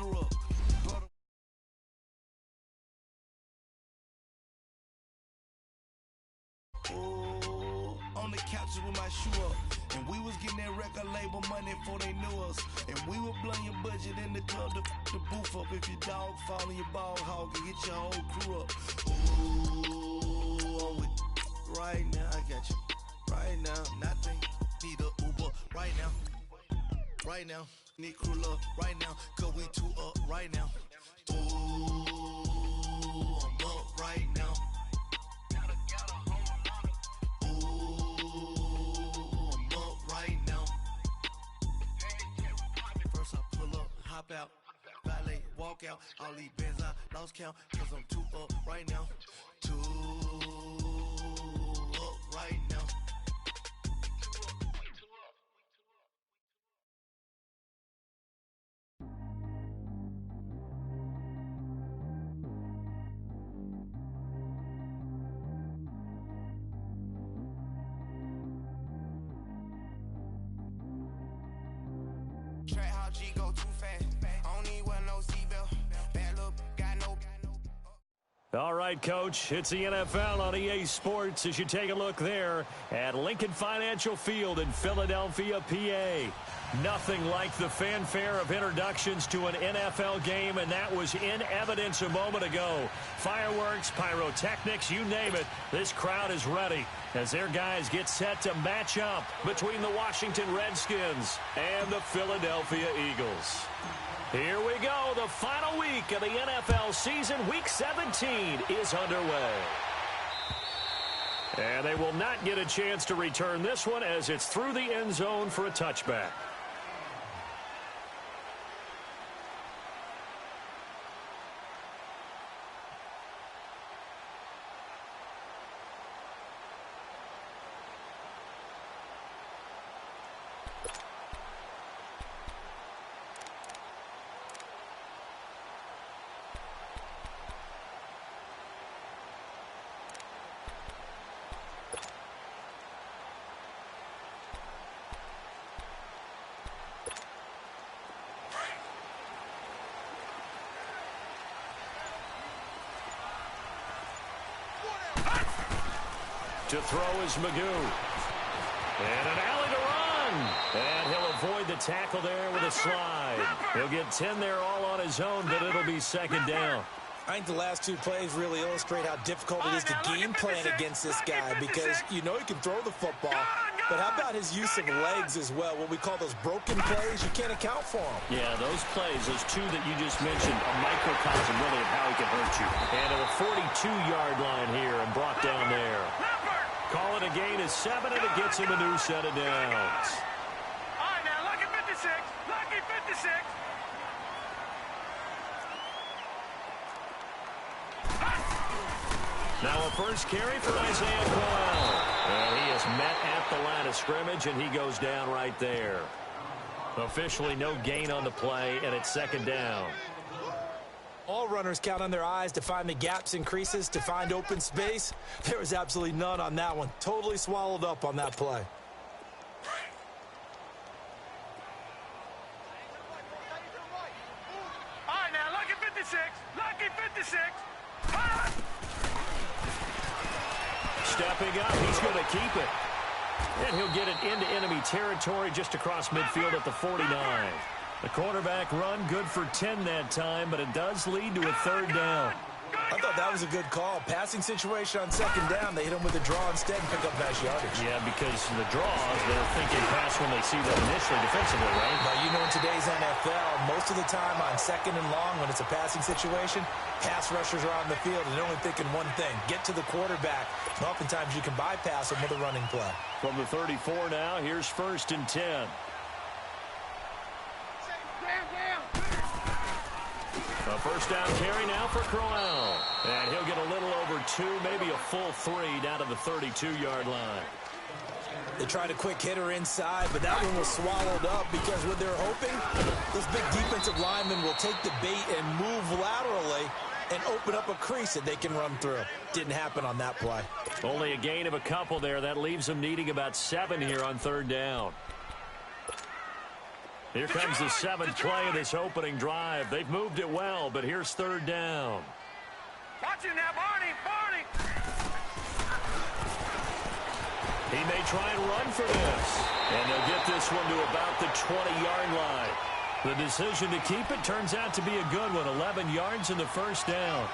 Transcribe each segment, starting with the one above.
butter up. Oh, on the couches with my shoe up. And we was getting that record label money before they knew us. And we were blowing your budget in the club to f the booth up. If your dog fall in your ball hog and get your whole crew up. Ooh, I'm with right now, I got you. Right now, nothing. Need a Uber right now. Right now, need crew love right now. Cause we two up right now. Ooh, I'm up right now. Hop out, valet, walk out. All these bands I lost count, cause I'm too up right now. Too up right now. Track how G go too fast. I don't need wear no seatbelt. Bad look, got no. All right, Coach, it's the NFL on EA Sports as you take a look there at Lincoln Financial Field in Philadelphia, PA. Nothing like the fanfare of introductions to an NFL game, and that was in evidence a moment ago. Fireworks, pyrotechnics, you name it, this crowd is ready as their guys get set to match up between the Washington Redskins and the Philadelphia Eagles. Here we go. The final week of the NFL season, Week 17, is underway. And they will not get a chance to return this one as it's through the end zone for a touchback. To throw is Magoo. And an alley to run. And he'll avoid the tackle there with a slide. He'll get 10 there all on his own, but it'll be second down. I think the last two plays really illustrate how difficult it is to game plan against this guy because you know he can throw the football, but how about his use of legs as well? What we call those broken plays, you can't account for them. Yeah, those plays, those two that you just mentioned, a microcosm really of how he can hurt you. And to the 42-yard line here and brought down there. Call it a gain of 7, and it gets him a new set of downs. All right, now, lucky 56. Lucky 56. Now a first carry for Isaiah Crowell. And he is met at the line of scrimmage, and he goes down right there. Officially no gain on the play, and it's second down. All runners count on their eyes to find the gaps and creases, to find open space. There was absolutely none on that one. Totally swallowed up on that play. All right, now, lucky 56. Lucky 56. Stepping up, he's going to keep it. And he'll get it into enemy territory just across midfield at the 49. The quarterback run good for 10 that time, but it does lead to a third down. I thought that was a good call. Passing situation on second down. They hit him with a draw instead and pick up nice yardage. Yeah, because the draws, they're thinking pass when they see that initially defensively, right? But you know, in today's NFL, most of the time on second and long, when it's a passing situation, pass rushers are on the field and they're only thinking one thing, get to the quarterback. And oftentimes you can bypass them with a running play. From the 34 now, here's 1st and 10. A first down carry now for Crowell. And he'll get a little over 2, maybe a full 3 down to the 32-yard line. They tried a quick hitter inside, but that one was swallowed up because what they're hoping, this big defensive lineman will take the bait and move laterally and open up a crease that they can run through. Didn't happen on that play. Only a gain of a couple there. That leaves them needing about 7 here on third down. Here comes the 7th play of this opening drive. They've moved it well, but here's 3rd down. Watch him now, Barney. He may try and run for this. And they'll get this one to about the 20-yard line. The decision to keep it turns out to be a good one. 11 yards in the 1st down.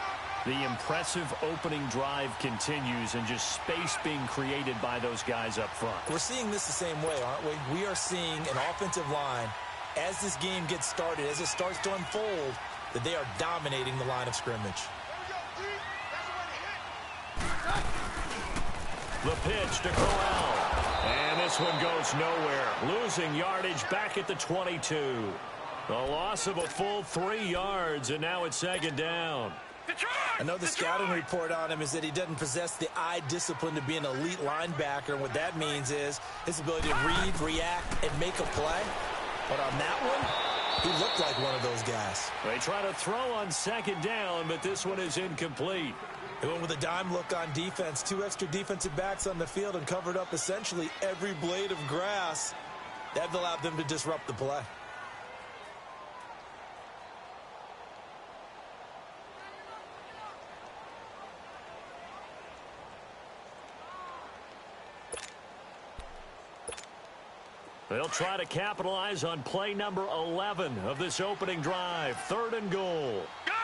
The impressive opening drive continues, and just space being created by those guys up front. We're seeing this the same way, aren't we? We are seeing an offensive line, as this game gets started, as it starts to unfold, that they are dominating the line of scrimmage. The pitch to Corral. And this one goes nowhere. Losing yardage back at the 22. The loss of a full 3 yards, and now it's 2nd down. I know the scouting report on him is that he doesn't possess the eye discipline to be an elite linebacker. And what that means is his ability to read, react, and make a play. But on that one, he looked like one of those guys. They try to throw on 2nd down, but this one is incomplete. They went with a dime look on defense. 2 extra defensive backs on the field and covered up essentially every blade of grass. That allowed them to disrupt the play. They'll try to capitalize on play number 11 of this opening drive. 3rd and goal. Gun!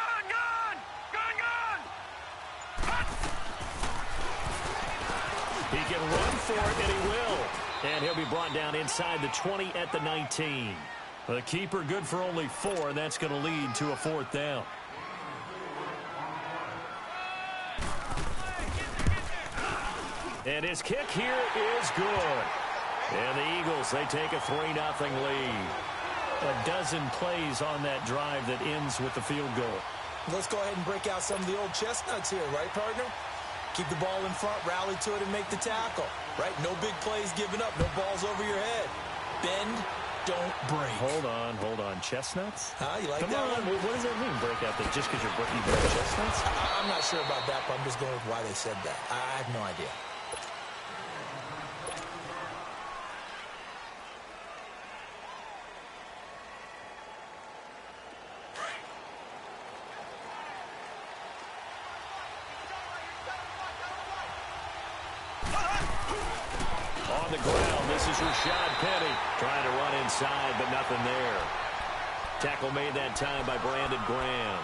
He can run for it, and he will. And he'll be brought down inside the 20 at the 19. The keeper good for only 4, and that's going to lead to a 4th down. And his kick here is good. And the Eagles, they take a 3-0 lead. A dozen plays on that drive that ends with the field goal. Let's go ahead and break out some of the old chestnuts here, right, partner? Keep the ball in front, rally to it, and make the tackle, right? No big plays given up, no balls over your head. Bend, don't break. Hold on. Chestnuts? You like Come that on. one? What does that mean, break out? That just because you're breaking chestnuts? I'm not sure about that, but I'm just going with why they said that. I have no idea. On the ground, this is Rashad Penny trying to run inside, but nothing there. Tackle made that time by Brandon Graham.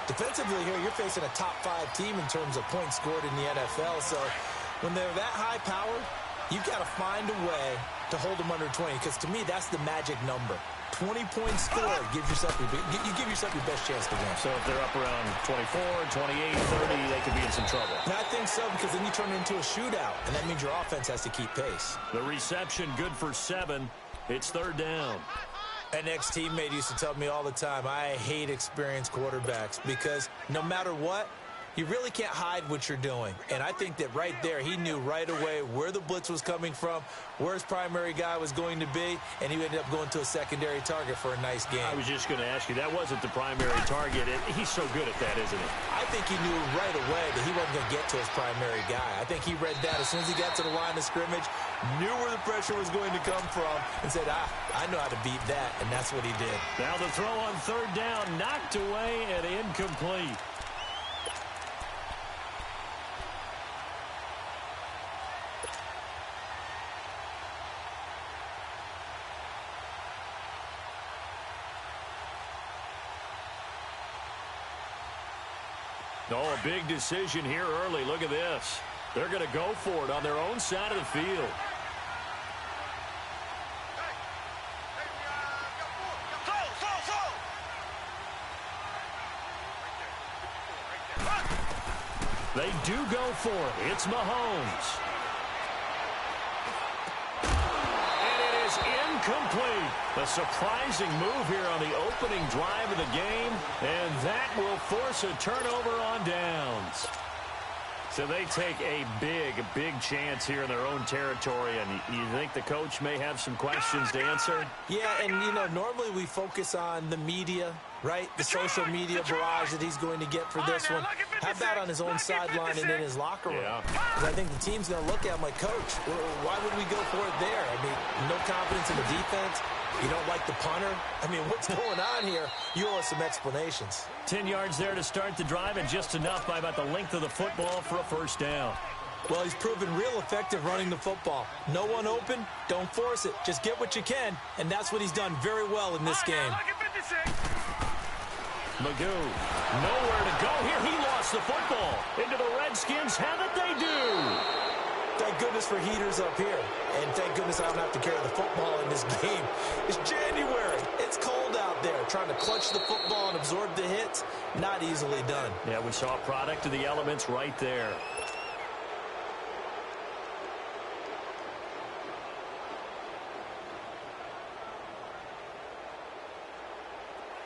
Defensively here, you're facing a top 5 team in terms of points scored in the NFL, so when they're that high powered, you've got to find a way to hold them under 20, because to me, that's the magic number. 20 points scored, you give yourself your best chance to win. So if they're up around 24, 28, 30, they could be in some trouble. And I think so, because then you turn it into a shootout, and that means your offense has to keep pace. The reception good for 7. It's 3rd down. An ex-teammate used to tell me all the time, I hate experienced quarterbacks, because no matter what, you really can't hide what you're doing. And I think that right there, he knew right away where the blitz was coming from, where his primary guy was going to be, and he ended up going to a secondary target for a nice game. I was just going to ask you, that wasn't the primary target. He's so good at that, isn't he? I think he knew right away that he wasn't going to get to his primary guy. I think he read that as soon as he got to the line of scrimmage, knew where the pressure was going to come from, and said, I know how to beat that, and that's what he did. Now the throw on 3rd down, knocked away and incomplete. Oh, a big decision here early. Look at this. They're going to go for it on their own side of the field. They do go for it. It's Mahomes. And it is incomplete. A surprising move here on the opening drive of the game, and that will force a turnover on downs. So they take a big chance here in their own territory, and you think the coach may have some questions to answer? Yeah, and, you know, normally we focus on the media, right? The social media barrage that he's going to get for this one. How about on his own sideline and in his locker room? Yeah. Because I think the team's going to look at him like, Coach, why would we go for it there? I mean, no confidence in the defense. You don't like the punter? I mean, what's going on here? You owe us some explanations. 10 yards there to start the drive, and just enough by about the length of the football for a first down. Well, he's proven real effective running the football. No one open, don't force it. Just get what you can, and that's what he's done very well in this game. Magoo, nowhere to go here. He lost the football. Into the Redskins have it, they do. Thank goodness for heaters up here. And thank goodness I don't have to carry the football in this game. It's January. It's cold out there. Trying to clutch the football and absorb the hits, not easily done. Yeah, we saw a product of the elements right there.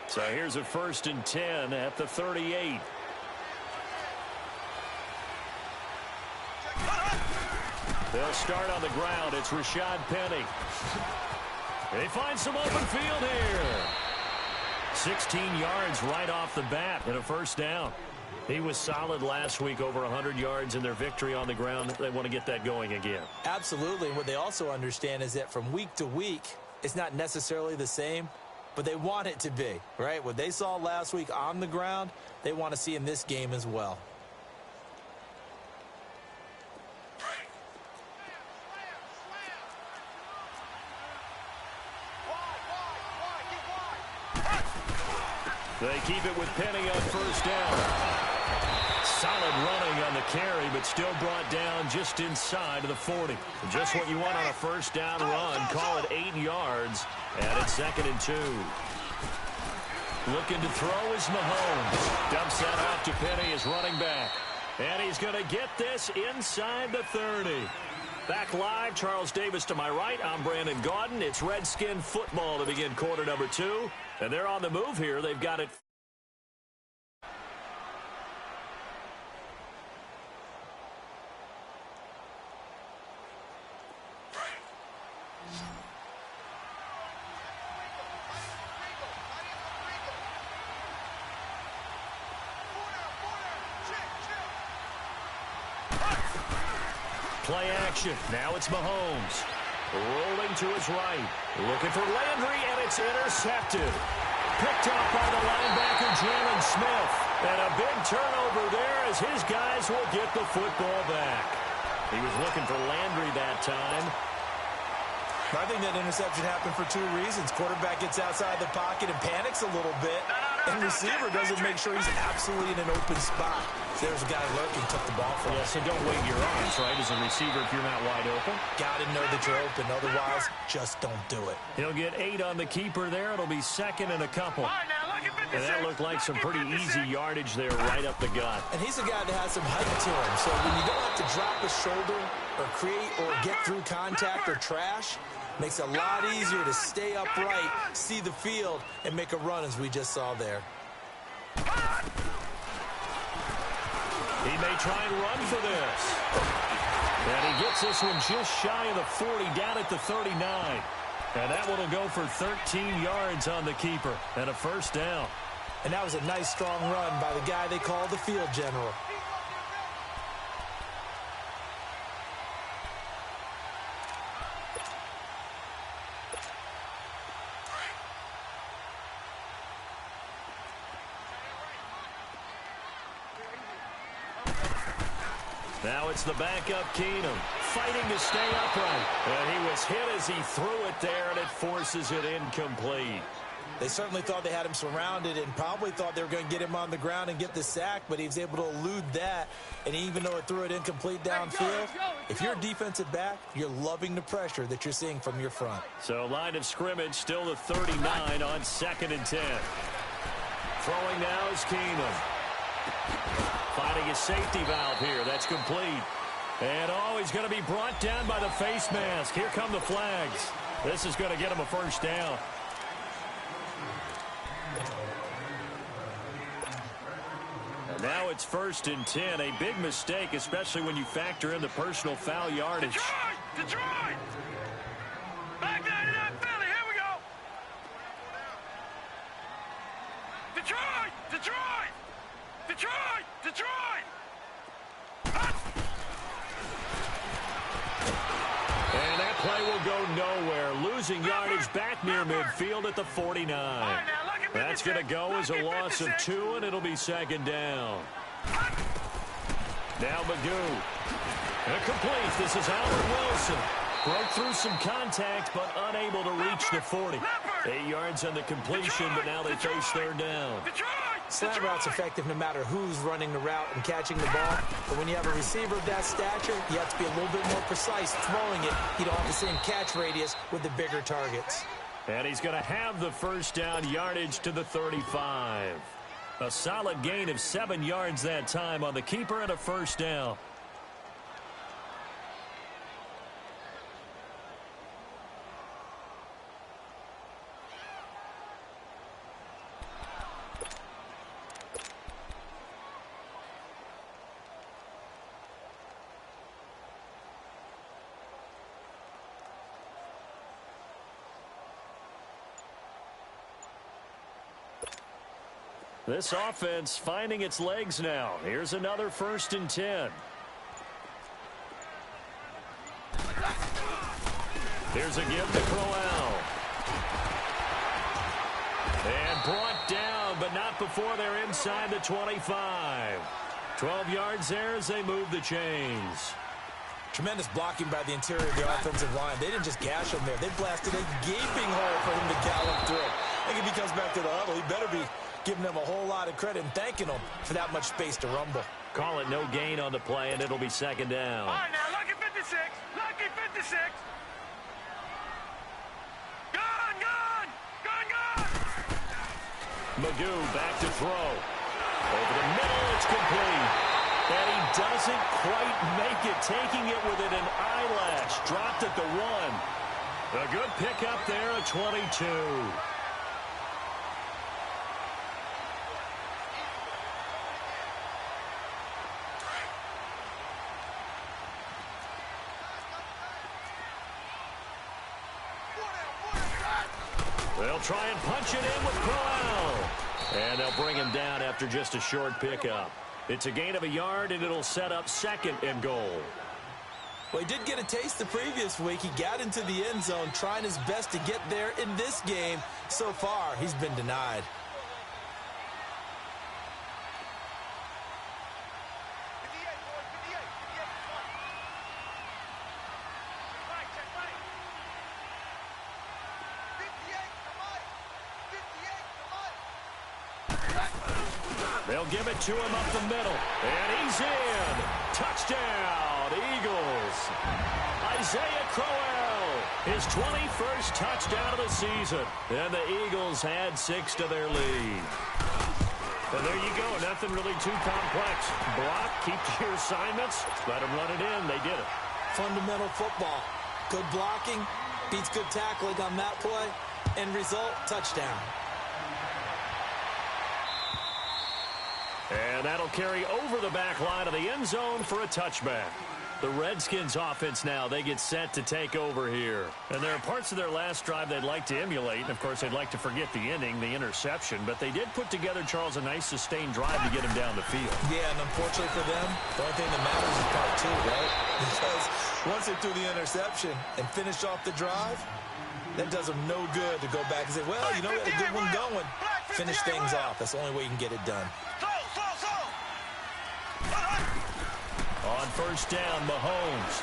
So here's a 1st and 10 at the 38. They'll start on the ground. It's Rashad Penny. They find some open field here. 16 yards right off the bat and a first down. He was solid last week, over 100 yards in their victory on the ground. They want to get that going again. Absolutely. And what they also understand is that from week to week, it's not necessarily the same, but they want it to be, right? What they saw last week on the ground, they want to see in this game as well. They keep it with Penny on first down. Solid running on the carry, but still brought down just inside of the 40. Just what you want on a first down run. Call it 8 yards, and it's 2nd and 2. Looking to throw is Mahomes. Dumps that off to Penny as running back. And he's going to get this inside the 30. Back live, Charles Davis to my right. I'm Brandon Gaudin. It's Redskin football to begin quarter number 2. And they're on the move here. They've got it. Play action. Now it's Mahomes. Rolling to his right. Looking for Landry, and it's intercepted. Picked up by the linebacker, Jalen Smith. And a big turnover there as his guys will get the football back. He was looking for Landry that time. I think that interception happened for 2 reasons. Quarterback gets outside the pocket and panics a little bit. And receiver doesn't make sure he's absolutely in an open spot. So there's a guy lurking, took the ball from him. Yeah, so don't wait your arms, right, as a receiver if you're not wide open. Got to know that you're open. Otherwise, just don't do it. He'll get 8 on the keeper there. It'll be 2nd and a couple. And that looked like some pretty easy yardage there right up the gut. And he's a guy that has some height to him. So when you don't have to drop a shoulder or create or get through contact or trash, makes it a lot easier to stay upright, see the field, and make a run as we just saw there. He may try and run for this. And he gets this one just shy of the 40, down at the 39. And that one will go for 13 yards on the keeper and a first down. And that was a nice, strong run by the guy they call the field general. Now it's the backup Keenum, fighting to stay upright. And he was hit as he threw it there, and it forces it incomplete. They certainly thought they had him surrounded and probably thought they were going to get him on the ground and get the sack, but he was able to elude that. And even though it threw it incomplete downfield, if you're a defensive back, you're loving the pressure that you're seeing from your front. So line of scrimmage still the 39 on 2nd and 10. Throwing now is Keenum. Finding a safety valve here. That's complete. And, he's going to be brought down by the face mask. Here come the flags. This is going to get him a first down. And now it's 1st and 10. A big mistake, especially when you factor in the personal foul yardage. Detroit! Back 99 Philly. Here we go. Detroit! Detroit! Detroit! Detroit! And that play will go nowhere. Loses losing yardage back near midfield at the 49. That's going to go as a loss of 2, and it'll be second down. Now Magoo. Incomplete. This is Howard Wilson. Broke through some contact, but unable to reach the 40. 8 yards on the completion, but now they face third down. Slant route's effective no matter who's running the route and catching the ball. But when you have a receiver of that stature, you have to be a little bit more precise throwing it. You don't have the same catch radius with the bigger targets. And he's going to have the first down yardage to the 35. A solid gain of 7 yards that time on the keeper and a first down. This offense finding its legs now. Here's another 1st and 10. Here's a give to Crowell. And brought down, but not before they're inside the 25. 12 yards there as they move the chains. Tremendous blocking by the interior of the offensive line. They didn't just gash him there. They blasted a gaping hole for him to gallop through. I think if he comes back to the huddle, he better be giving them a whole lot of credit and thanking them for that much space to rumble. Call it no gain on the play, and it'll be second down. All right, now, lucky 56. Lucky 56. Gone, gone. Gone, gone. Magoo back to throw. Over the middle, it's complete. And he doesn't quite make it, taking it within an eyelash. Dropped at the 1. A good pickup there at 22. They'll try and punch it in with Crowell. And they'll bring him down after just a short pickup. It's a gain of a yard, and it'll set up 2nd and goal. Well, he did get a taste the previous week. He got into the end zone, trying his best to get there in this game. So far, he's been denied. They'll give it to him up the middle. And he's in. Touchdown, Eagles. Isaiah Crowell, his 21st touchdown of the season. And the Eagles add 6 to their lead. And there you go. Nothing really too complex. Block, keep to your assignments, let them run it in. They did it. Fundamental football. Good blocking, beats good tackling on that play. End result, touchdown. And that'll carry over the back line of the end zone for a touchback. The Redskins offense now, they get set to take over here. And there are parts of their last drive they'd like to emulate. And, of course, they'd like to forget the inning, the interception. But they did put together, Charles, a nice sustained drive to get him down the field. Yeah, and unfortunately for them, the only thing that matters is part 2, right? Because once they threw the interception and finished off the drive, that does them no good to go back and say, well, you know, we had a good one going. Finish things off. That's the only way you can get it done. On first down, Mahomes.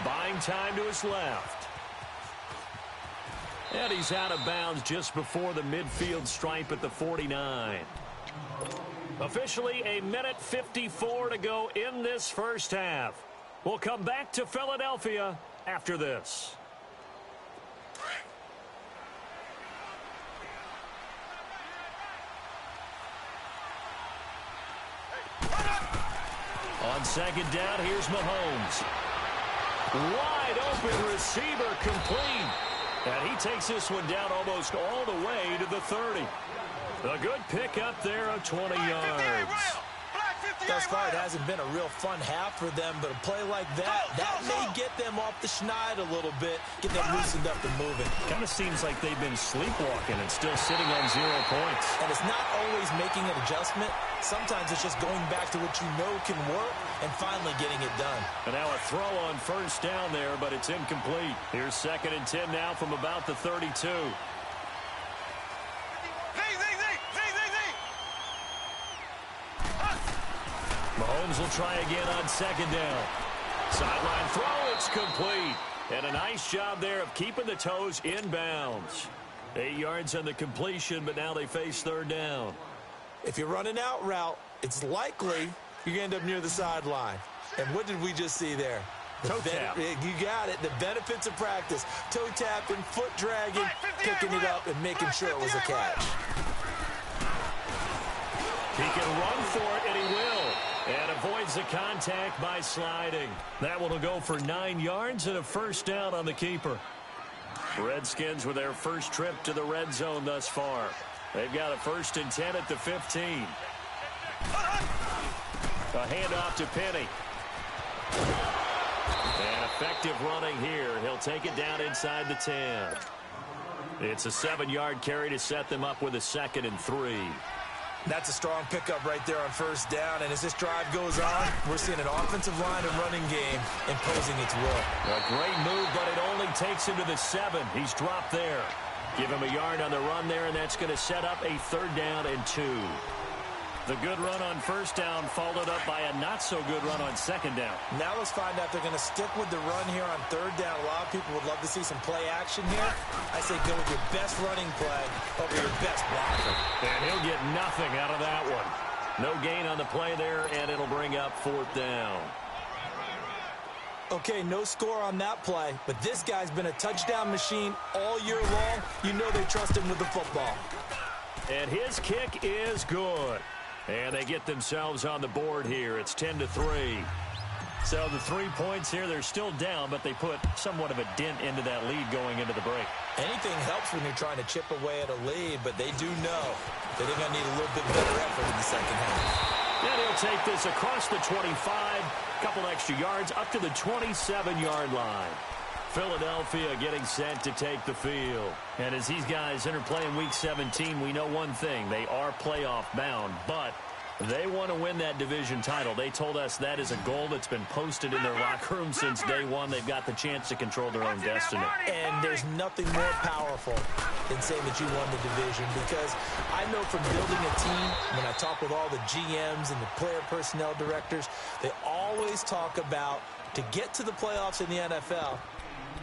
Buying time to his left. And he's out of bounds just before the midfield stripe at the 49. Officially a minute 54 to go in this first half. We'll come back to Philadelphia after this. On second down, here's Mahomes. Wide open receiver complete. And he takes this one down almost all the way to the 30. A good pickup there of 20 yards. That thus far, it hasn't been a real fun half for them, but a play like that may get them off the schneid a little bit, get them loosened up and moving. Kind of seems like they've been sleepwalking and still sitting on 0 points. And it's not always making an adjustment. Sometimes it's just going back to what you know can work and finally getting it done. And now a throw on first down there, but it's incomplete. Here's 2nd and 10 now from about the 32. Mahomes will try again on 2nd down. Sideline throw, it's complete. And a nice job there of keeping the toes in bounds. 8 yards on the completion, but now they face 3rd down. If you're running out route, it's likely you're going to end up near the sideline. And what did we just see there? Toe tap. You got it. The benefits of practice. Toe tapping, foot dragging, picking it up, and making sure it was a catch. He can run for it, and he will. And avoids the contact by sliding. That one will go for 9 yards and a first down on the keeper. Redskins with their first trip to the red zone thus far. They've got a 1st and 10 at the 15. A handoff to Penny. And effective running here. He'll take it down inside the 10. It's a 7-yard carry to set them up with a 2nd and 3. That's a strong pickup right there on first down. And as this drive goes on, we're seeing an offensive line and running game imposing its will. A great move, but it only takes him to the 7. He's dropped there. Give him a yard on the run there, and that's going to set up a 3rd down and 2. The good run on first down followed up by a not-so-good run on 2nd down. Now let's find out if they're going to stick with the run here on 3rd down. A lot of people would love to see some play action here. I say go with your best running play over your best blocker. And he'll get nothing out of that one. No gain on the play there, and it'll bring up 4th down. Okay, no score on that play, but this guy's been a touchdown machine all year long. You know they trust him with the football. And his kick is good. And they get themselves on the board here. It's 10-3. So the 3 points here, they're still down, but they put somewhat of a dent into that lead going into the break. Anything helps when you're trying to chip away at a lead, but they do know that they're going to need a little bit better effort in the second half. And he'll take this across the 25, a couple extra yards, up to the 27-yard line. Philadelphia getting set to take the field. And as these guys enter play in Week 17, we know one thing. They are playoff bound, but they want to win that division title. They told us that is a goal that's been posted in their locker room since day one. They've got the chance to control their own destiny. And there's nothing more powerful than saying that you won the division, because I know from building a team, when I talk with all the GMs and the player personnel directors, they always talk about to get to the playoffs in the NFL,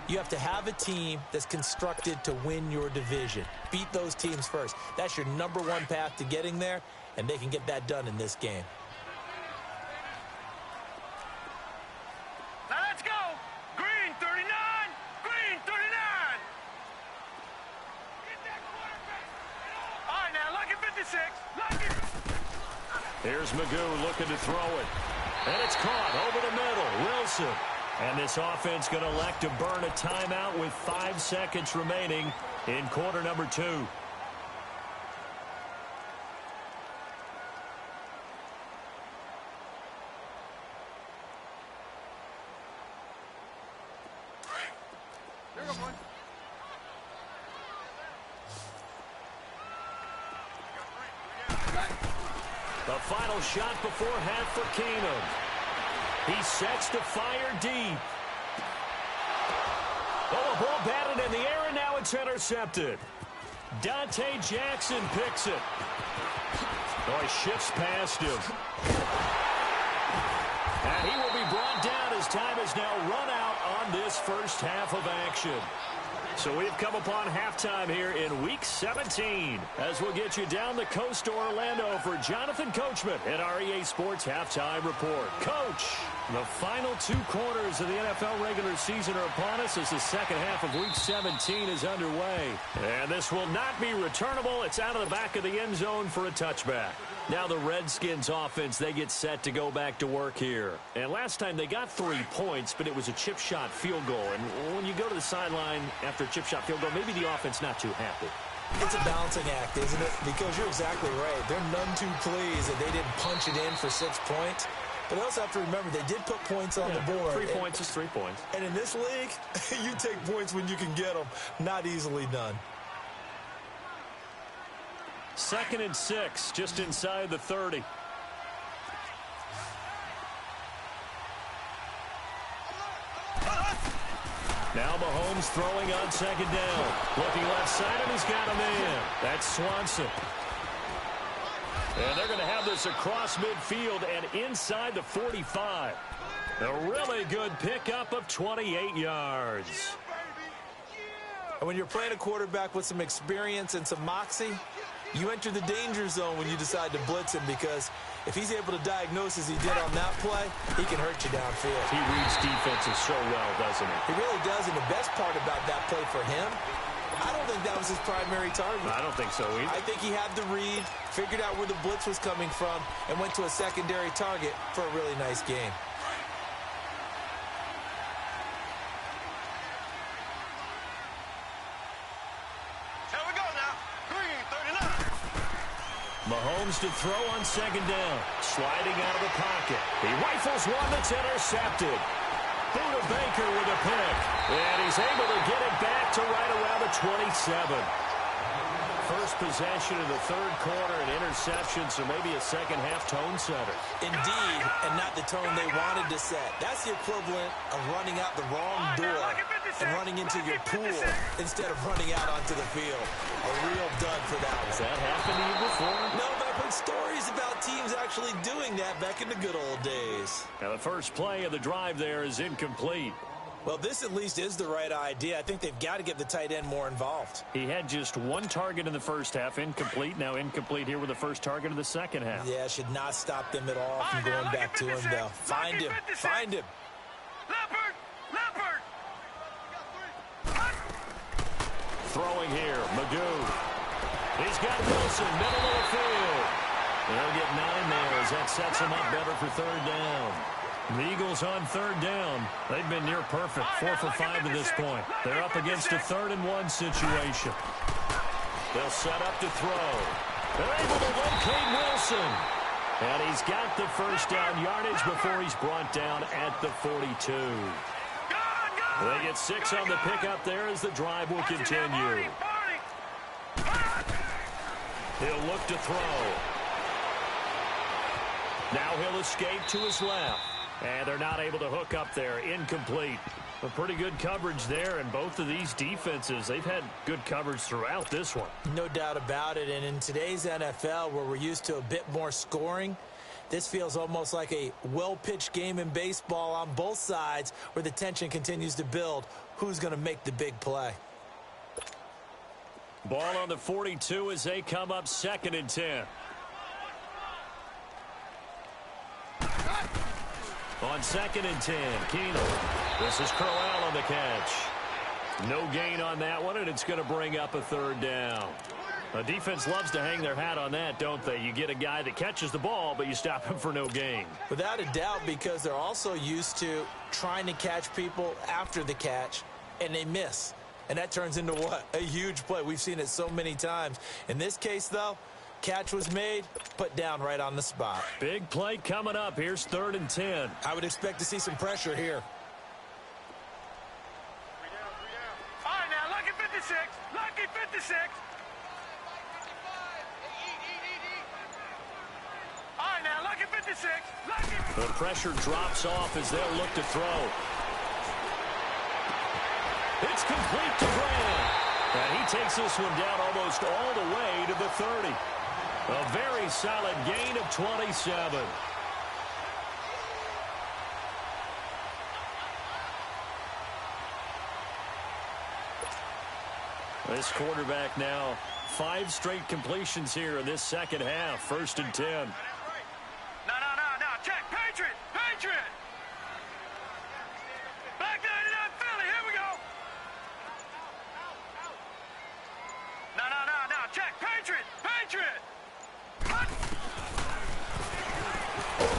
you have to have a team that's constructed to win your division. Beat those teams first. That's your number one path to getting there, and they can get that done in this game. Now let's go. Green 39. Green 39. Get that quarterback. All right, now look at 56. Look it. Here's Magoo looking to throw it. And it's caught over the middle. Wilson. And this offense going to elect to burn a timeout with 5 seconds remaining in quarter number 2. The final shot before half for Keenum. He sets to fire deep. Oh, a ball batted in the air, and now it's intercepted. Dante Jackson picks it. Oh, he shifts past him. And he will be brought down as time has now run out on this first half of action. So we've come upon halftime here in Week 17 as we'll get you down the coast to Orlando for Jonathan Coachman at our EA Sports Halftime Report. Coach, the final 2 quarters of the NFL regular season are upon us as the second half of Week 17 is underway. And this will not be returnable. It's out of the back of the end zone for a touchback. Now the Redskins offense, they get set to go back to work here. And last time they got 3 points, but it was a chip shot field goal. And when you go to the sideline after a chip shot field goal, maybe the offense not too happy. It's a balancing act, isn't it? Because you're exactly right. They're none too pleased that they didn't punch it in for 6 points. But they also have to remember they did put points on the board. 3 points is 3 points. And in this league, you take points when you can get them. Not easily done. 2nd and 6, just inside the 30. Now Mahomes throwing on 2nd down. Looking left side, and he's got a man. That's Swanson. And they're going to have this across midfield and inside the 45. A really good pickup of 28 yards. And when you're playing a quarterback with some experience and some moxie, you enter the danger zone when you decide to blitz him, because if he's able to diagnose as he did on that play, he can hurt you downfield. He reads defenses so well, doesn't he? He really does, and the best part about that play for him, I don't think that was his primary target. I don't think so either. I think he had the read, figured out where the blitz was coming from, and went to a secondary target for a really nice game. Here we go now. Green, 39. Mahomes to throw on 2nd down. Sliding out of the pocket. He rifles one that's intercepted. Buda Baker with a pick. And he's able to get it back to right around the 27. First possession of the 3rd quarter, an interception, so maybe a second-half tone setter. Indeed, and not the tone they wanted to set. That's the equivalent of running out the wrong door and running into your pool instead of running out onto the field. A real dud for that one. Has that happened to you before? No, but I've heard stories about teams actually doing that back in the good old days. Now the first play of the drive there is incomplete. Well, this at least is the right idea. I think they've got to get the tight end more involved. He had just 1 target in the first half, incomplete. Now incomplete here with the first target of the second half. Yeah, should not stop them at all from going back to him, though. Find him. Find him. Leopard! Leopard! Throwing here, Magoo. He's got Wilson, middle of the field. They'll get 9 there as that sets him up better for 3rd down. The Eagles on 3rd down. They've been near perfect, 4 for 5 to this point. They're up against a 3rd and 1 situation. They'll set up to throw. They're able to locate Wilson. And he's got the first down yardage before he's brought down at the 42. They get 6 on the pickup there as the drive will continue. He'll look to throw. Now he'll escape to his left. And they're not able to hook up there. Incomplete. A pretty good coverage there, and both of these defenses, they've had good coverage throughout this one. No doubt about it, and in today's NFL, where we're used to a bit more scoring, this feels almost like a well-pitched game in baseball on both sides, where the tension continues to build. Who's going to make the big play? Ball on the 42 as they come up 2nd and 10. On 2nd and 10, Keenum. This is Crowell on the catch. No gain on that one, and it's going to bring up a 3rd down. The defense loves to hang their hat on that, don't they? You get a guy that catches the ball, but you stop him for no gain. Without a doubt, because they're also used to trying to catch people after the catch, and they miss. And that turns into what? A huge play. We've seen it so many times. In this case, though, catch was made, put down right on the spot. Big play coming up. Here's 3rd and 10. I would expect to see some pressure here. All right, now, lucky 56. Lucky 56. All right, now, lucky 56. Lucky. The pressure drops off as they'll look to throw. It's complete to Graham. And he takes this one down almost all the way to the 30. A very solid gain of 27. This quarterback now 5 straight completions here in this second half. 1st and 10. No. Check. Patriot. Patriot. Back 99 Philly. Here we go. No. Check. Patriot. Patriot.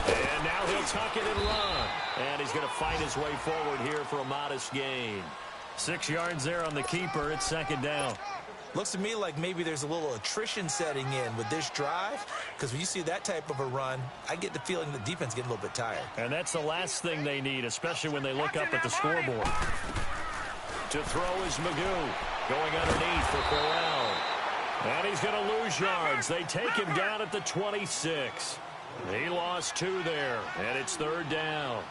And now he'll tuck it and run. And he's going to fight his way forward here for a modest gain. 6 yards there on the keeper. It's 2nd down. Looks to me like maybe there's a little attrition setting in with this drive, because when you see that type of a run, I get the feeling the defense getting a little bit tired. And that's the last thing they need, especially when they look up at the scoreboard. To throw is Magoo, going underneath for Corral. And he's going to lose yards. They take him down at the 26. He lost 2 there, and it's 3rd down.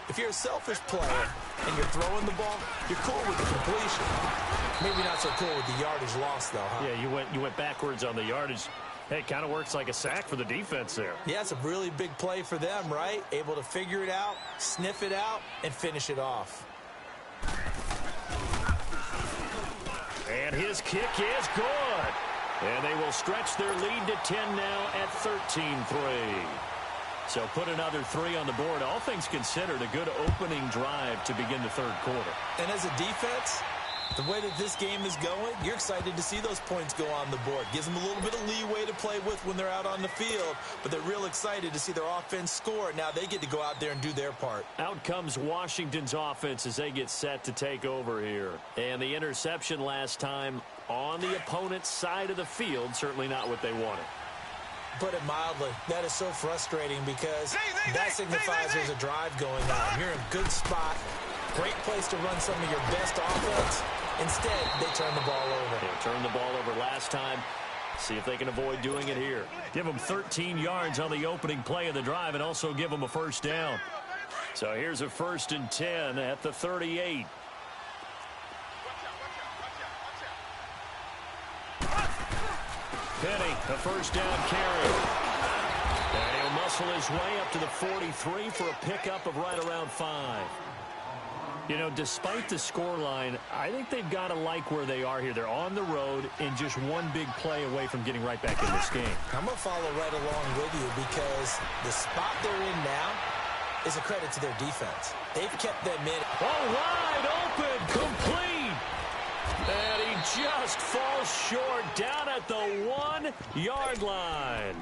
If you're a selfish player and you're throwing the ball, you're cool with the completion. Maybe not so cool with the yardage loss, though, huh? Yeah, you went backwards on the yardage. Hey, it kind of works like a sack for the defense there. Yeah, it's a really big play for them, right? Able to figure it out, sniff it out, and finish it off. And his kick is good. And they will stretch their lead to 10 now at 13-3. So put another 3 on the board. All things considered, a good opening drive to begin the 3rd quarter. And as a defense, the way that this game is going, you're excited to see those points go on the board. Gives them a little bit of leeway to play with when they're out on the field, but they're real excited to see their offense score. Now they get to go out there and do their part. Out comes Washington's offense as they get set to take over here. And the interception last time on the opponent's side of the field, certainly not what they wanted. Put it mildly, that is so frustrating because that signifies there's a drive going on. You're in a good spot, great place to run some of your best offense. Instead, they turn the ball over. They turned the ball over last time. See if they can avoid doing it here. Give them 13 yards on the opening play of the drive and also give them a 1st down. So here's a 1st and 10 at the 38. Penny, a 1st down carry. And he'll muscle his way up to the 43 for a pickup of right around 5. You know, despite the scoreline, I think they've got to like where they are here. They're on the road and just one big play away from getting right back in this game. I'm going to follow right along with you because the spot they're in now is a credit to their defense. They've kept them in. Oh, wide open, complete. And he just falls short down at the 1-yard line.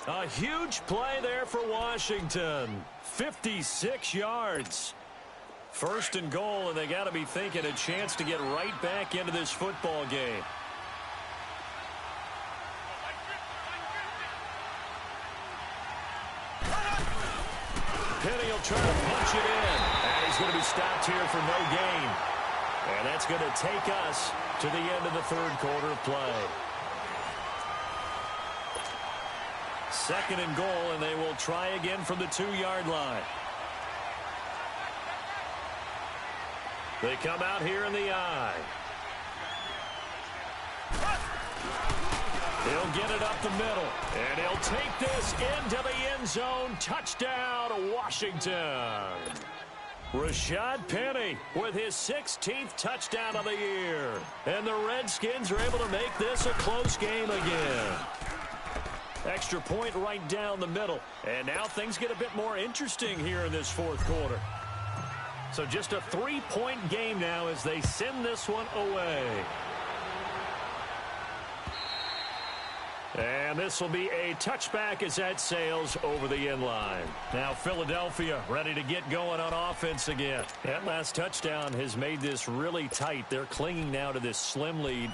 A huge play there for Washington. 56 yards. 1st and goal, and they got to be thinking a chance to get right back into this football game. Penny will try to punch it in. And he's going to be stopped here for no gain. And that's going to take us to the end of the 3rd quarter of play. 2nd and goal, and they will try again from the 2-yard line. They come out here in the I. He'll get it up the middle, and he'll take this into the end zone. Touchdown, Washington. Rashad Penny with his 16th touchdown of the year. And the Redskins are able to make this a close game again. Extra point right down the middle. And now things get a bit more interesting here in this 4th quarter. So just a 3-point game now as they send this one away. And this will be a touchback as that sails over the end line. Now Philadelphia ready to get going on offense again. That last touchdown has made this really tight. They're clinging now to this slim lead.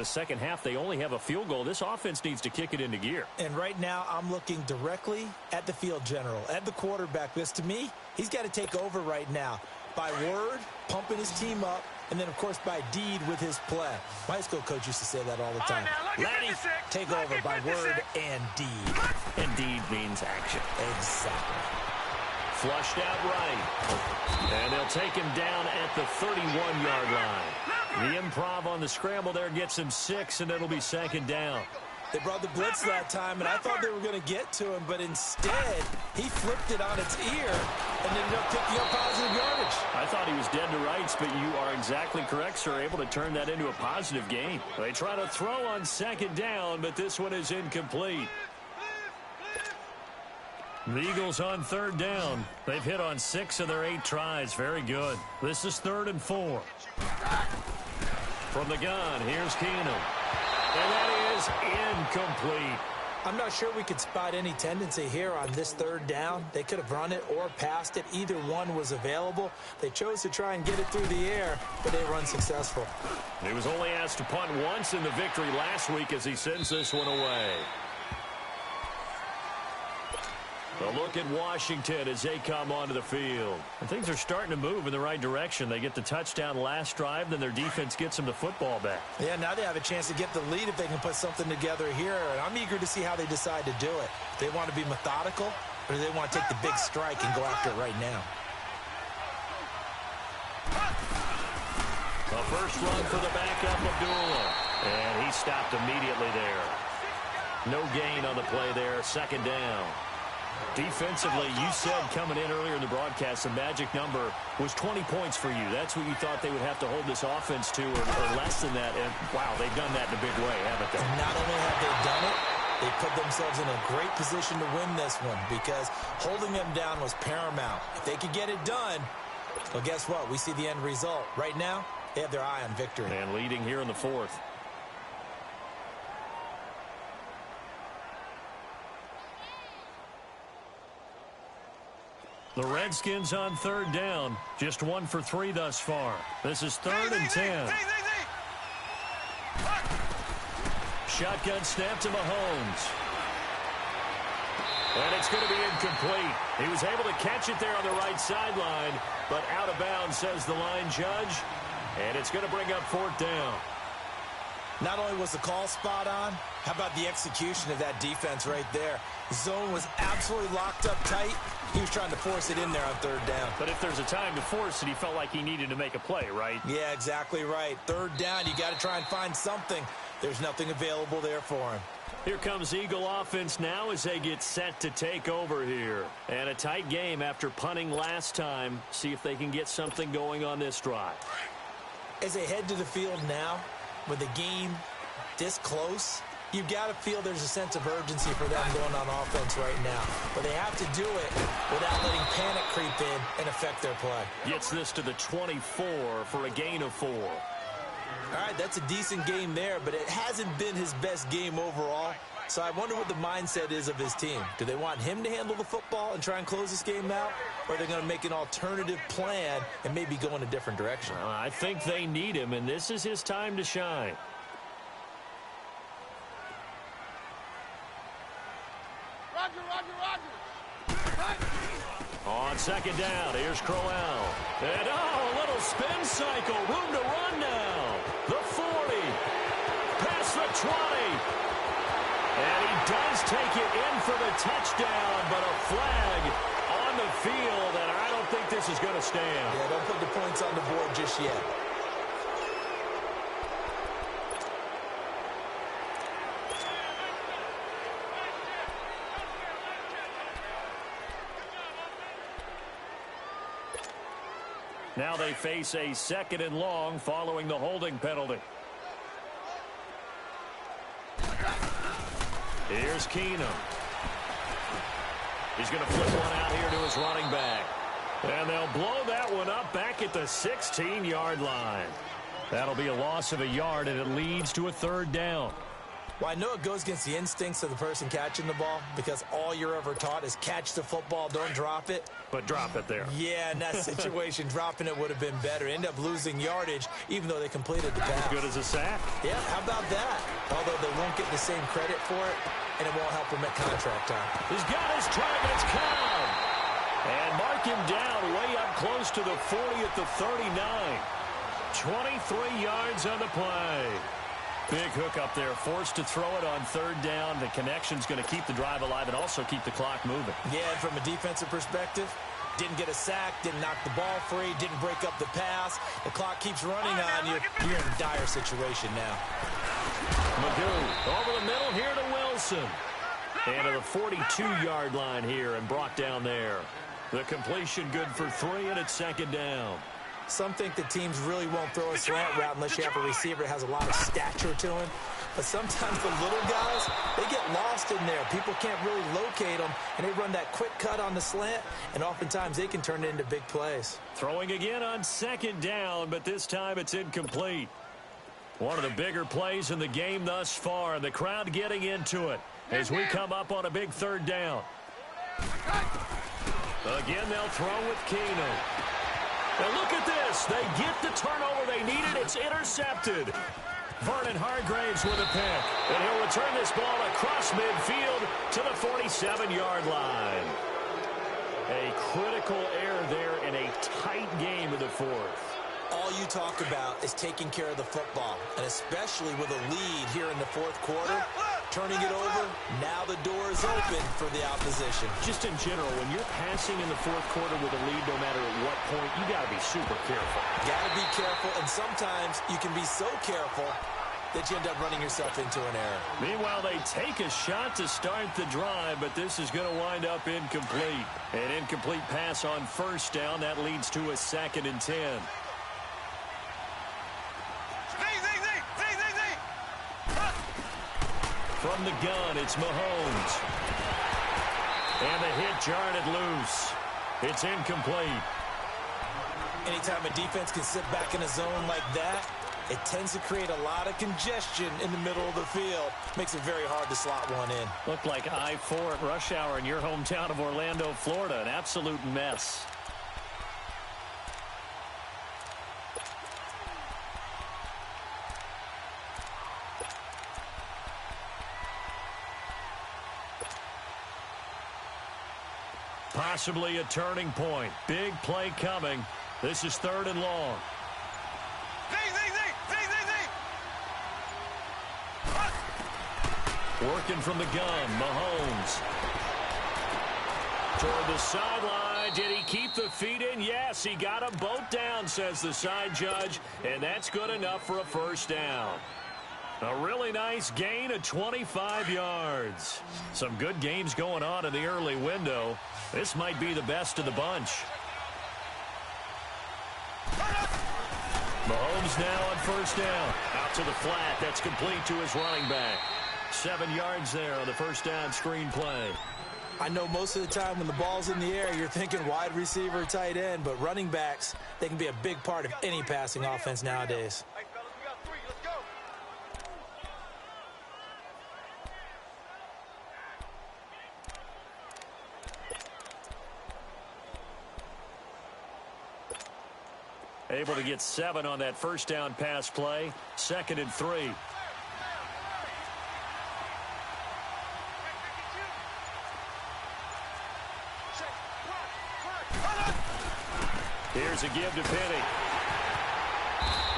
Second half, they only have a field goal. This offense needs to kick it into gear. And right now, I'm looking directly at the field general, at the quarterback. This, to me, he's got to take over right now. By word, pumping his team up, and then, of course, by deed with his play. My high school coach used to say that all the time. Laddie, take over by word and deed. And deed means action. Exactly. Flushed out right. And they'll take him down at the 31-yard line. The improv on the scramble there gets him 6, and it'll be 2nd down. They brought the blitz that time, and I thought they were going to get to him, but instead, he flipped it on its ear and ended up picking up positive yardage. I thought he was dead to rights, but you are exactly correct, sir. Able to turn that into a positive gain. They try to throw on 2nd down, but this one is incomplete. The Eagles on 3rd down. They've hit on 6 of their 8 tries. Very good. This is 3rd and 4. From the gun, here's Keenum. And that is incomplete. I'm not sure we could spot any tendency here on this third down. They could have run it or passed it. Either one was available. They chose to try and get it through the air, but they were unsuccessful. He was only asked to punt once in the victory last week as he sends this one away. A look at Washington as they come onto the field. And things are starting to move in the right direction. They get the touchdown last drive, then their defense gets them the football back. Yeah, now they have a chance to get the lead if they can put something together here. And I'm eager to see how they decide to do it. Do they want to be methodical, or do they want to take the big strike and go after it right now? A first run for the backup, Abdullah. And he stopped immediately there. No gain on the play there, second down. Defensively, you said coming in earlier in the broadcast, the magic number was 20 points for you. That's what you thought they would have to hold this offense to, or less than that. And, wow, they've done that in a big way, haven't they? And not only have they done it, they put themselves in a great position to win this one because holding them down was paramount. If they could get it done, well, guess what? We see the end result. Right now, they have their eye on victory. And leading here in the fourth. The Redskins on third down. Just 1 for 3 thus far. This is 3rd and 10. Shotgun snap to Mahomes. And it's going to be incomplete. He was able to catch it there on the right sideline, but out of bounds, says the line judge. And it's going to bring up 4th down. Not only was the call spot on, how about the execution of that defense right there? Zone was absolutely locked up tight. He was trying to force it in there on 3rd down. But if there's a time to force it, he felt like he needed to make a play, right? Yeah, exactly right. 3rd down, you got to try and find something. There's nothing available there for him. Here comes Eagle offense now as they get set to take over here. And a tight game after punting last time. See if they can get something going on this drive. As they head to the field now, with the game this close, you've got to feel there's a sense of urgency for them going on offense right now. But they have to do it without letting panic creep in and affect their play. Gets this to the 24 for a gain of 4. All right, that's a decent game there, but it hasn't been his best game overall. So I wonder what the mindset is of his team. Do they want him to handle the football and try and close this game out? Or are they going to make an alternative plan and maybe go in a different direction? I think they need him, and this is his time to shine. On 2nd down, here's Crowell. And, a little spin cycle. Room to run now. The 40. Past the 20. And he does take it in for the touchdown, but a flag on the field, and I don't think this is going to stand. Yeah, don't put the points on the board just yet. Now they face a 2nd and long following the holding penalty. Here's Keenum. He's going to flip one out here to his running back. And they'll blow that one up back at the 16-yard line. That'll be a loss of a yard, and it leads to a 3rd down. Well, I know it goes against the instincts of the person catching the ball because all you're ever taught is catch the football, don't drop it. But drop it there. Yeah, in that situation, dropping it would have been better. End up losing yardage, even though they completed the pass. As good as a sack. Yeah, how about that? Although they won't get the same credit for it, and it won't help him at contract time. He's got his targets count. And mark him down way up close to the 40 at the 39. 23 yards on the play. Big hook up there, forced to throw it on 3rd down. The connection's going to keep the drive alive and also keep the clock moving. Yeah, and from a defensive perspective, didn't get a sack, didn't knock the ball free, didn't break up the pass. The clock keeps running on you. You're in a dire situation now. Magoo over the middle here to Wilson. And to the 42-yard line here and brought down there. The completion good for 3, and it's 2nd down. Some think the teams really won't throw a slant route unless you have a receiver that has a lot of stature to him. But sometimes the little guys, they get lost in there. People can't really locate them, and they run that quick cut on the slant, and oftentimes they can turn it into big plays. Throwing again on 2nd down, but this time it's incomplete. One of the bigger plays in the game thus far, and the crowd getting into it. as we come up on a big third down. Again, they'll throw with Keenum. And look at this. They get the turnover they needed. It's intercepted. Vernon Hargraves with a pick. And he'll return this ball across midfield to the 47-yard line. A critical error there in a tight game in the fourth. All you talk about is taking care of the football, and especially with a lead here in the fourth quarter, turning it over, now the door is open for the opposition. Just in general, when you're passing in the fourth quarter with a lead, no matter at what point, you got to be super careful. Got to be careful, and sometimes you can be so careful that you end up running yourself into an error. Meanwhile, they take a shot to start the drive, but this is going to wind up incomplete. An incomplete pass on first down. That leads to a 2nd and 10. From the gun, it's Mahomes. And the hit jarred it loose. It's incomplete. Anytime a defense can sit back in a zone like that, it tends to create a lot of congestion in the middle of the field. Makes it very hard to slot one in. Looked like I-4 at rush hour in your hometown of Orlando, Florida. An absolute mess. Possibly a turning point. Big play coming. This is 3rd and long. Working from the gun, Mahomes. Toward the sideline. Did he keep the feet in? Yes, he got them both down, says the side judge, and that's good enough for a first down. A really nice gain of 25 yards. Some good games going on in the early window. This might be the best of the bunch. Mahomes now on first down. Out to the flat. That's complete to his running back. 7 yards there on the first down screen play. I know most of the time when the ball's in the air, you're thinking wide receiver, tight end, but running backs, they can be a big part of any passing offense nowadays. Able to get 7 on that first down pass play. 2nd and 3. Here's a give to Penny.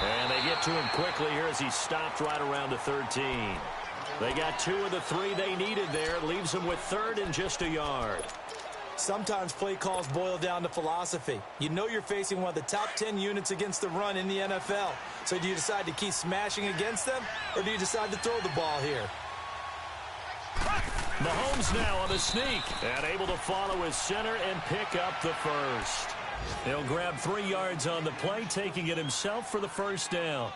And they get to him quickly here as he stopped right around the 13. They got 2 of the 3 they needed there. Leaves them with 3rd and just a yard. Sometimes play calls boil down to philosophy. You know you're facing one of the top 10 units against the run in the NFL. So do you decide to keep smashing against them, or do you decide to throw the ball here? Mahomes now on the sneak and able to follow his center and pick up the first. He'll grab 3 yards on the play, taking it himself for the first down.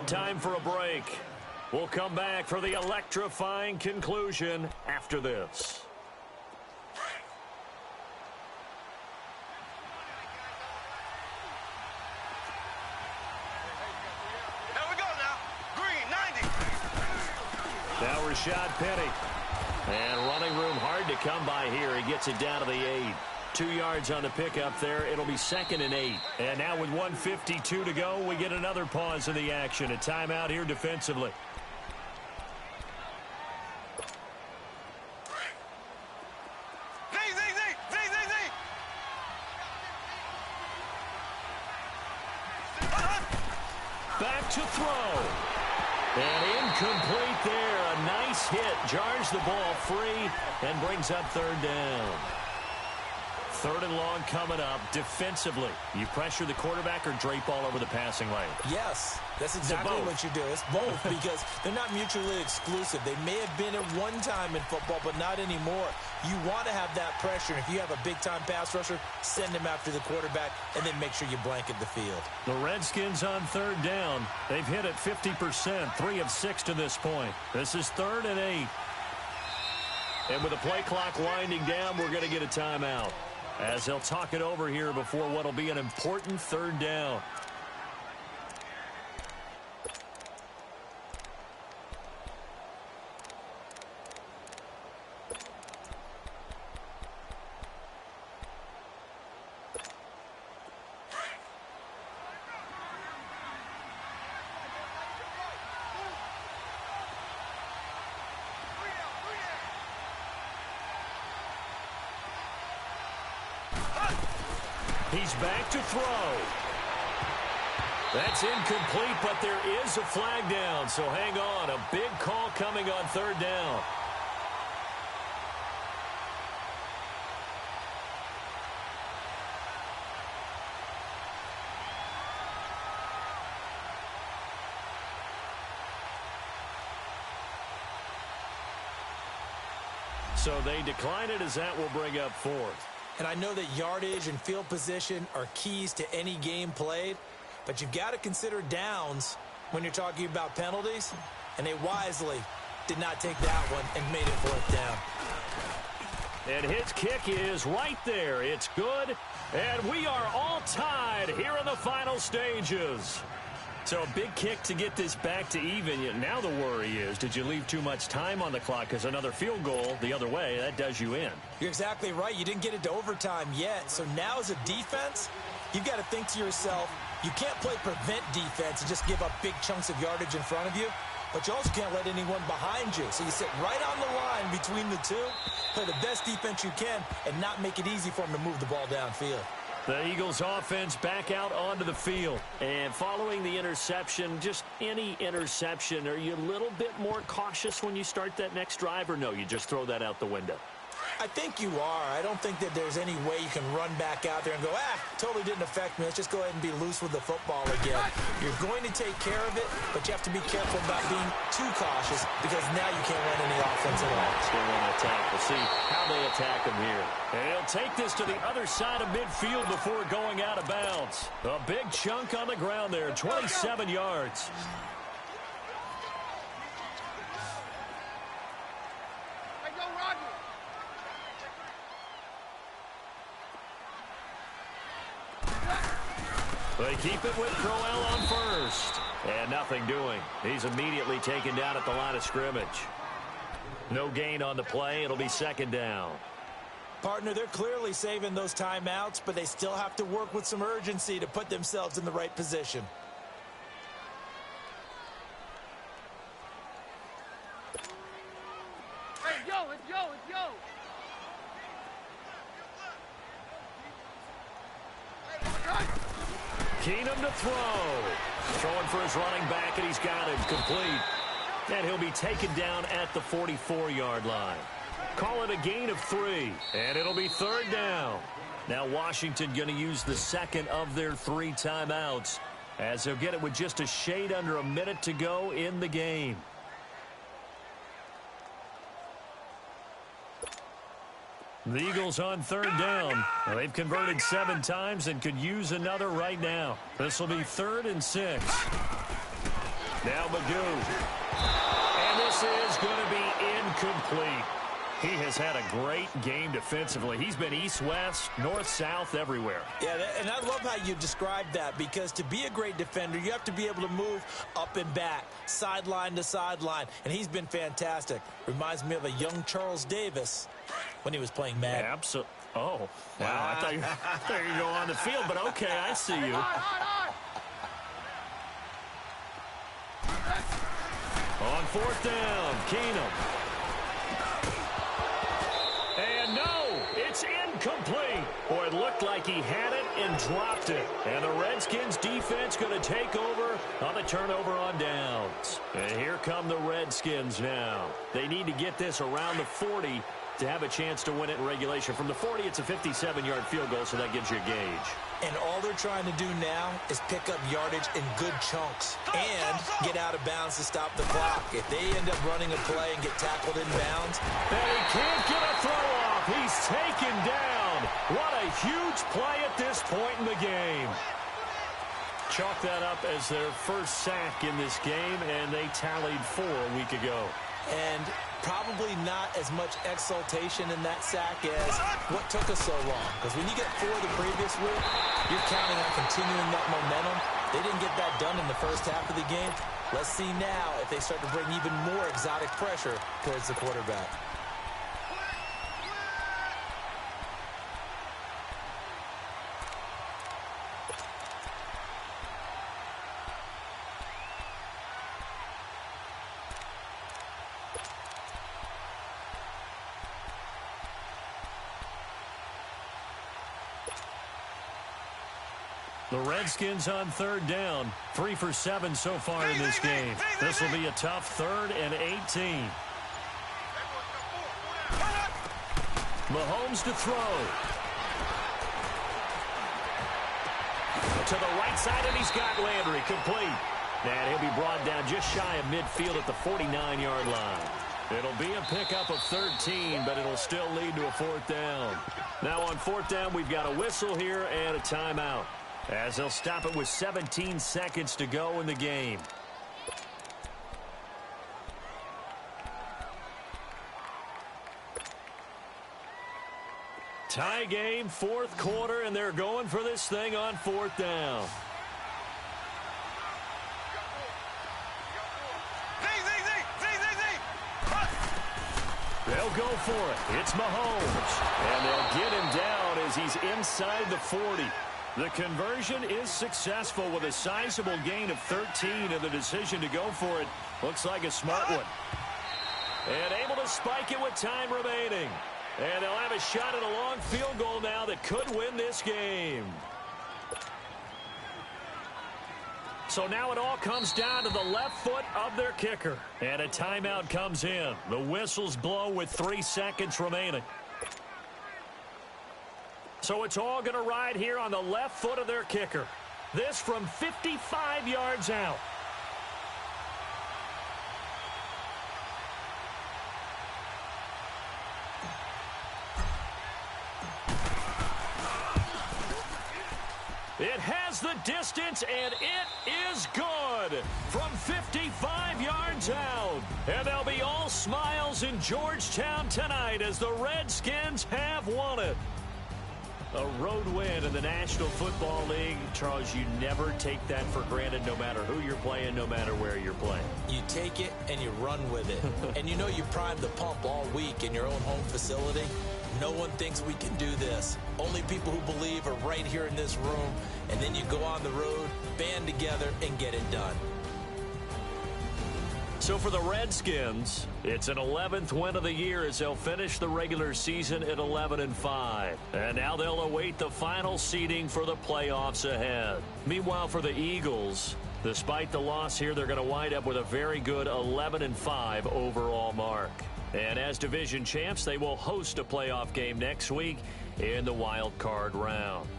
Time for a break. We'll come back for the electrifying conclusion after this. Now Rashad Penny. And running room hard to come by here. He gets it down to the 8. 2 yards on the pickup there. It'll be 2nd and 8. And now with 1:52 to go, we get another pause in the action. A timeout here defensively. Back to throw. And incomplete there. A nice hit. Jars the ball free and brings up 3rd down. 3rd and long coming up. Defensively, you pressure the quarterback or drape all over the passing lane? Yes, that's exactly what you do. It's both because they're not mutually exclusive. They may have been at one time in football, but not anymore. You want to have that pressure. If you have a big-time pass rusher, send him after the quarterback, and then make sure you blanket the field. The Redskins on 3rd down. They've hit it 50%, 3 of 6 to this point. This is 3rd and 8. And with the play clock winding down, we're going to get a timeout. as he'll talk it over here before what will be an important third down. He's back to throw. That's incomplete, but there is a flag down, so hang on. A big call coming on third down. So they decline it as that will bring up fourth. And I know that yardage and field position are keys to any game played, but you've got to consider downs when you're talking about penalties, and they wisely did not take that one and made it fourth down. And his kick is right there. It's good, and we are all tied here in the final stages. So a big kick to get this back to even. Now the worry is, did you leave too much time on the clock? Because another field goal the other way, that does you in. You're exactly right. You didn't get it to overtime yet. So now as a defense, you've got to think to yourself, you can't play prevent defense and just give up big chunks of yardage in front of you. But you also can't let anyone behind you. So you sit right on the line between the two, play the best defense you can, and not make it easy for them to move the ball downfield. The Eagles offense back out onto the field. And following the interception, just any interception, are you a little bit more cautious when you start that next drive, or no, you just throw that out the window? I think you are. I don't think that there's any way you can run back out there and go, totally didn't affect me. Let's just go ahead and be loose with the football again. You're going to take care of it, but you have to be careful about being too cautious because now you can't run any offense at all. Still want to attack. We'll see how they attack him here. And he'll take this to the other side of midfield before going out of bounds. A big chunk on the ground there, 27 yards. They keep it with Crowell on first. And nothing doing. He's immediately taken down at the line of scrimmage. No gain on the play. It'll be second down. Partner, they're clearly saving those timeouts, but they still have to work with some urgency to put themselves in the right position. Hey, yo, it's yo, it's yo. Keenum to throw. Throwing for his running back, and he's got him complete. And he'll be taken down at the 44-yard line. Call it a gain of 3, and it'll be third down. Now Washington going to use the second of their 3 timeouts as they'll get it with just a shade under a minute to go in the game. The Eagles on third down. Well, they've converted 7 times and could use another right now. This will be 3rd and 6. Now Magoo. And this is going to be incomplete. He has had a great game defensively. He's been east-west, north-south, everywhere. Yeah, and I love how you described that, because to be a great defender, you have to be able to move up and back, sideline to sideline, and he's been fantastic. Reminds me of a young Charles Davis when he was playing Madden. Absolutely. Oh, wow. I thought you were going to go on the field, but okay, I see you. On 4th down, Keenum. And no, it's incomplete. Boy, it looked like he had it and dropped it. And the Redskins defense going to take over on the turnover on downs. And here come the Redskins now. They need to get this around the 40 to have a chance to win it in regulation. From the 40, it's a 57-yard field goal, so that gives you a gauge. And all they're trying to do now is pick up yardage in good chunks and get out of bounds to stop the clock. If they end up running a play and get tackled in bounds, and he can't get a throw off. He's taken down. What a huge play at this point in the game. Chalk that up as their first sack in this game, and they tallied 4 a week ago. and probably not as much exultation in that sack as what took us so long. Because when you get 4 the previous week, you're counting on continuing that momentum. They didn't get that done in the first half of the game. Let's see now if they start to bring even more exotic pressure towards the quarterback. The Redskins on 3rd down. 3 for 7 so far in this game. This will be a tough 3rd and 18. Mahomes to throw. To the right side, and he's got Landry complete. And he'll be brought down just shy of midfield at the 49-yard line. It'll be a pickup of 13, but it'll still lead to a 4th down. Now on 4th down, we've got a whistle here and a timeout, as they'll stop it with 17 seconds to go in the game. Tie game, 4th quarter, and they're going for this thing on 4th down. They'll go for it. It's Mahomes. And they'll get him down as he's inside the 40. The conversion is successful with a sizable gain of 13, and the decision to go for it looks like a smart one. And able to spike it with time remaining. And they'll have a shot at a long field goal now that could win this game. So now it all comes down to the left foot of their kicker. And a timeout comes in. The whistles blow with 3 seconds remaining. So it's all going to ride here on the left foot of their kicker. This from 55 yards out. It has the distance, and it is good from 55 yards out. And they'll be all smiles in Georgetown tonight as the Redskins have won it. A road win in the National Football League. Charles, you never take that for granted no matter who you're playing, no matter where you're playing. You take it and you run with it. And you know you primed the pump all week in your own home facility. No one thinks we can do this. Only people who believe are right here in this room. And then you go on the road, band together, and get it done. So for the Redskins, it's an 11th win of the year as they'll finish the regular season at 11-5. And now they'll await the final seeding for the playoffs ahead. Meanwhile, for the Eagles, despite the loss here, they're going to wind up with a very good 11-5 overall mark. And as division champs, they will host a playoff game next week in the wild card round.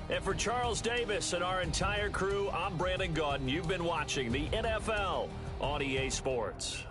And for Charles Davis and our entire crew, I'm Brandon Gaudin. You've been watching the NFL on EA Sports.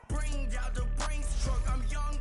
Bring out the Brinks truck, I'm young